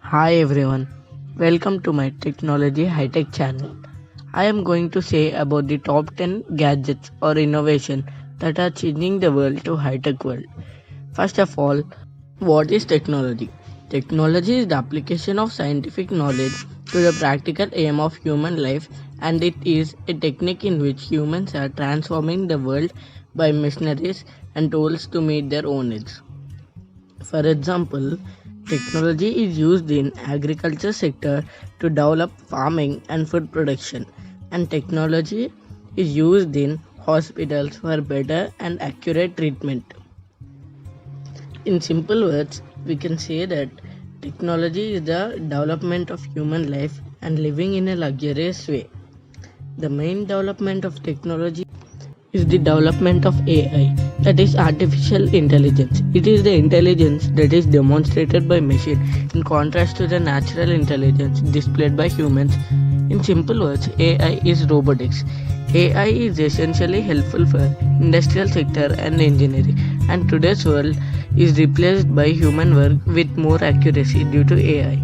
Hi everyone, welcome to my Technology High Tech channel. I am going to say about the top 10 gadgets or innovation that are changing the world to high tech world. First of all, what is technology? Technology is the application of scientific knowledge to the practical aim of human life, and it is a technique in which humans are transforming the world by machineries and tools to meet their own needs. For example, technology is used in agriculture sector to develop farming and food production, and technology is used in hospitals for better and accurate treatment. In simple words, we can say that technology is the development of human life and living in a luxurious way. The main development of technology is the development of AI, that is artificial intelligence. It is the intelligence that is demonstrated by machine in contrast to the natural intelligence displayed by humans. In simple words, AI is robotics. AI is essentially helpful for industrial sector and engineering, and today's world is replaced by human work with more accuracy due to AI.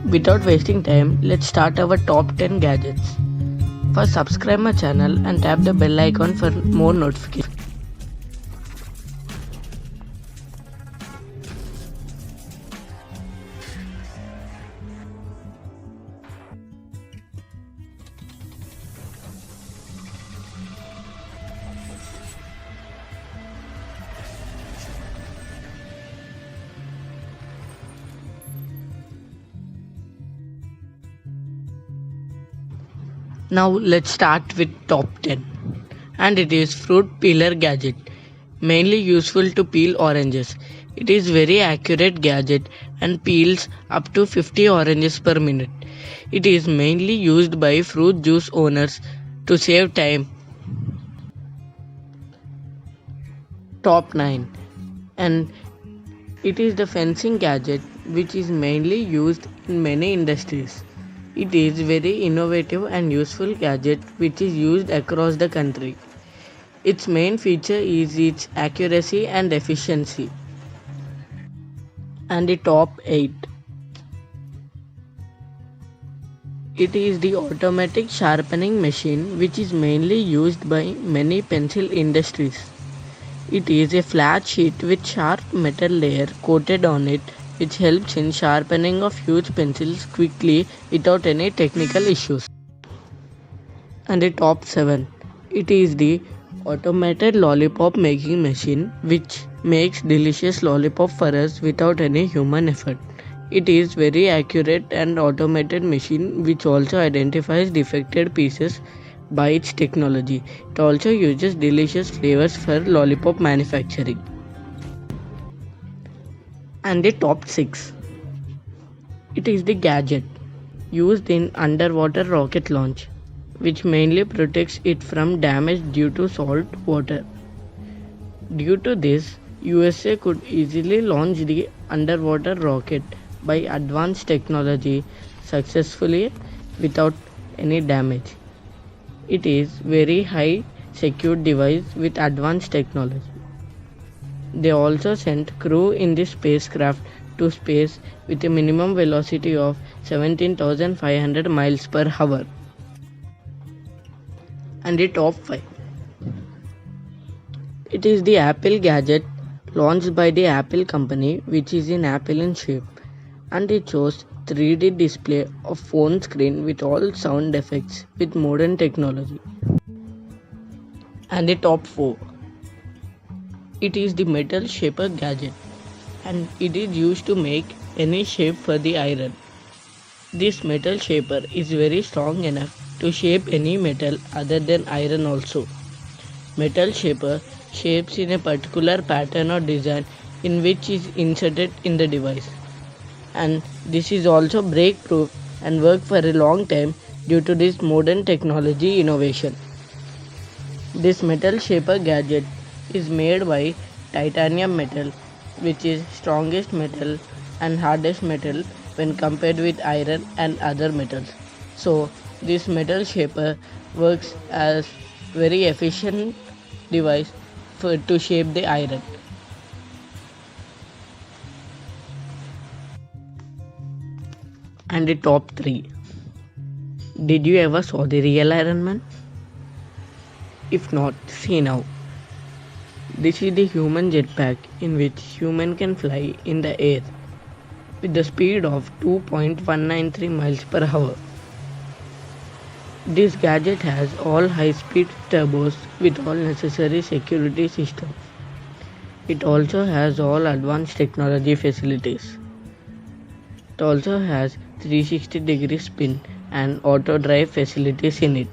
Without wasting time, let's start our top 10 gadgets. First, subscribe my channel and tap the bell icon for more notifications. Now let's start with top 10. And it is fruit peeler gadget, mainly useful to peel oranges. It is very accurate gadget and peels up to 50 oranges per minute. It is mainly used by fruit juice owners to save time. Top 9, and it is the fencing gadget which is mainly used in many industries. It is very innovative and useful gadget which is used across the country. Its main feature is its accuracy and efficiency. And the top 8, it is the automatic sharpening machine which is mainly used by many pencil industries. It is a flat sheet with sharp metal layer coated on it, which helps in sharpening of huge pencils quickly without any technical issues. And the top 7, it is the automated lollipop making machine which makes delicious lollipop for us without any human effort. It is very accurate and automated machine which also identifies defected pieces by its technology. It also uses delicious flavors for lollipop manufacturing. And the top 6, it is the gadget used in underwater rocket launch, which mainly protects it from damage due to salt water. Due to this, USA could easily launch the underwater rocket by advanced technology successfully without any damage. It is very high secure device with advanced technology. They also sent crew in the spacecraft to space with a minimum velocity of 17,500 miles per hour. And the top 5, it is the Apple gadget launched by the Apple company, which is in Apple in shape, and it shows 3D display of phone screen with all sound effects with modern technology. And the top 4, it is the metal shaper gadget, and it is used to make any shape for the iron. This metal shaper is very strong enough to shape any metal other than iron also. Metal shaper shapes in a particular pattern or design in which is inserted in the device. And this is also break proof and work for a long time due to this modern technology innovation. This metal shaper gadget is made by titanium metal, which is strongest metal and hardest metal when compared with iron and other metals. So this metal shaper works as very efficient device to shape the iron. And the top 3. Did you ever saw the real Iron Man? If not, see now. This is the human jetpack in which human can fly in the air with the speed of 2.193 miles per hour. This gadget has all high-speed turbos with all necessary security systems. It also has all advanced technology facilities. It also has 360-degree spin and auto drive facilities in it.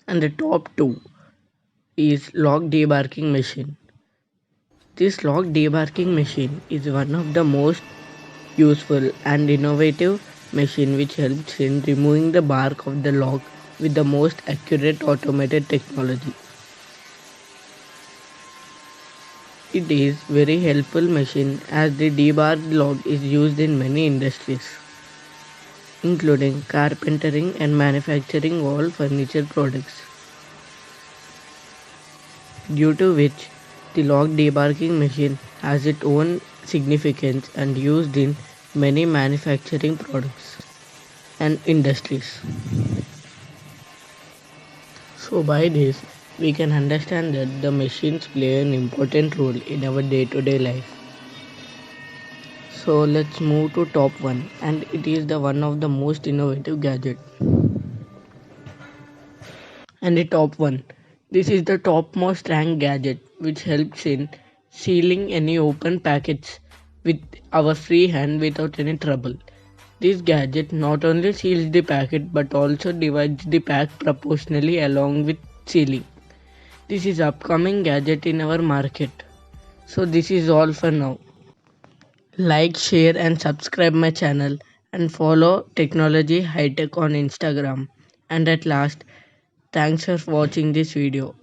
And the top 2 is lock debarking machine. This lock debarking machine is one of the most useful and innovative machine which helps in removing the bark of the lock with the most accurate automated technology. It is very helpful machine as the debarred lock is used in many industries, including carpentering and manufacturing all furniture products, due to which the lock debarking machine has its own significance and used in many manufacturing products and industries. So by this, we can understand that the machines play an important role in our day-to-day life. So let's move to top 1, and it is the one of the most innovative gadget. And the top 1. This is the topmost ranked gadget which helps in sealing any open packets with our free hand without any trouble. This gadget not only seals the packet but also divides the pack proportionally along with sealing. This is upcoming gadget in our market. So this is all for now. Like, share and subscribe my channel and follow Technology High Tech on Instagram. And at last, thanks for watching this video.